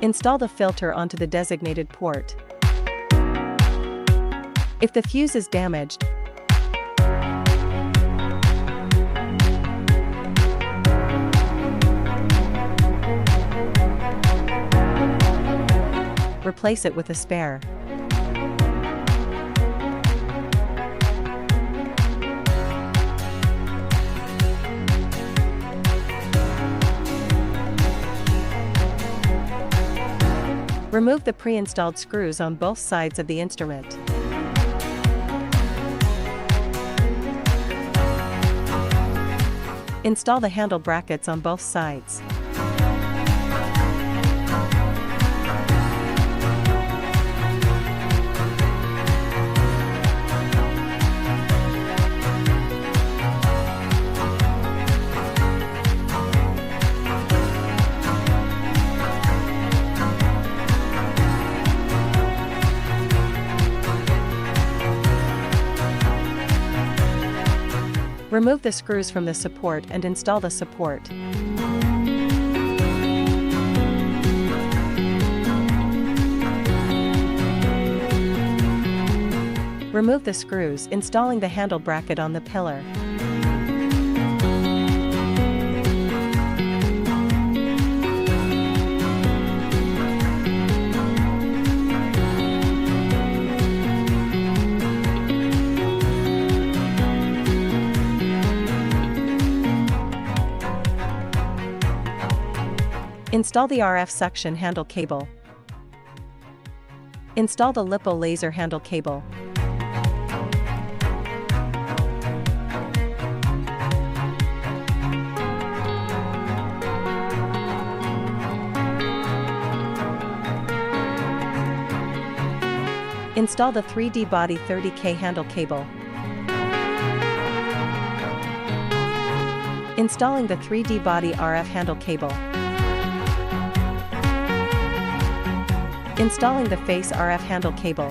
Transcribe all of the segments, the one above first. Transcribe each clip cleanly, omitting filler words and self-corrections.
Install the filter onto the designated port. If the fuse is damaged, replace it with a spare. Remove the pre-installed screws on both sides of the instrument. Install the handle brackets on both sides. Remove the screws from the support and install the support. Remove the screws, installing the handle bracket on the pillar. Install the RF suction handle cable. Install the LiPo laser handle cable. Install the 3D body 30K handle cable. Installing the 3D body RF handle cable. Installing the face RF handle cable.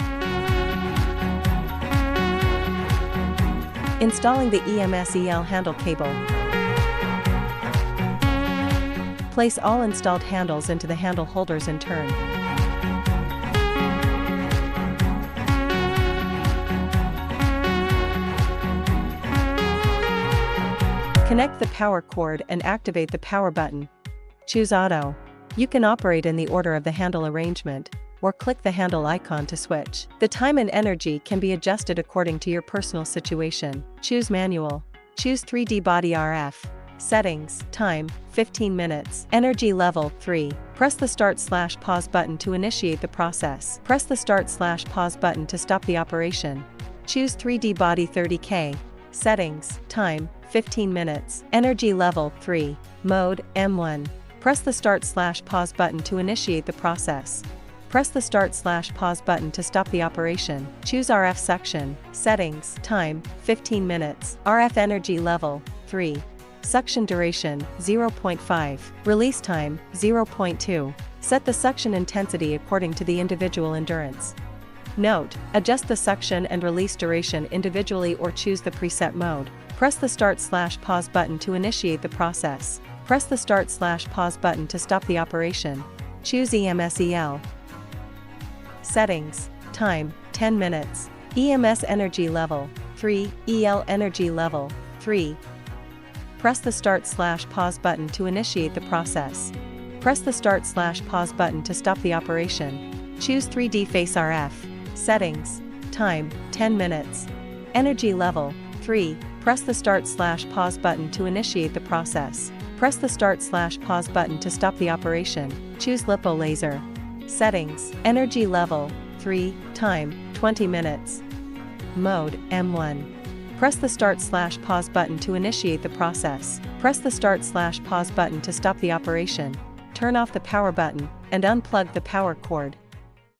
Installing the EMS-EL handle cable. Place all installed handles into the handle holders in turn. Connect the power cord and activate the power button. Choose Auto. You can operate in the order of the handle arrangement, or click the handle icon to switch. The time and energy can be adjusted according to your personal situation. Choose Manual. Choose 3D Body RF. Settings, Time, 15 minutes. Energy Level, 3. Press the Start/Pause button to initiate the process. Press the Start/Pause button to stop the operation. Choose 3D Body 30K. Settings, Time, 15 minutes. Energy Level, 3. Mode, M1. Press the Start/Pause button to initiate the process. Press the Start/Pause button to stop the operation. Choose RF suction. Settings, Time, 15 minutes. RF energy level, 3. Suction duration, 0.5. Release time, 0.2. Set the suction intensity according to the individual endurance. Note, adjust the suction and release duration individually or choose the preset mode. Press the Start/Pause button to initiate the process. Press the Start/Pause button to stop the operation. Choose EMS-EL. Settings, Time, 10 minutes. EMS energy level, 3. EL energy level, 3. Press the Start/Pause button to initiate the process. Press the Start/Pause button to stop the operation. Choose 3D Face RF. Settings, Time, 10 minutes. Energy level, 3. Press the Start/Pause button to initiate the process. Press the Start/Pause button to stop the operation. Choose LiPo laser. Settings, Energy level, 3. Time, 20 minutes. Mode, M1. Press the Start/Pause button to initiate the process. Press the Start/Pause button to stop the operation. Turn off the power button, and unplug the power cord.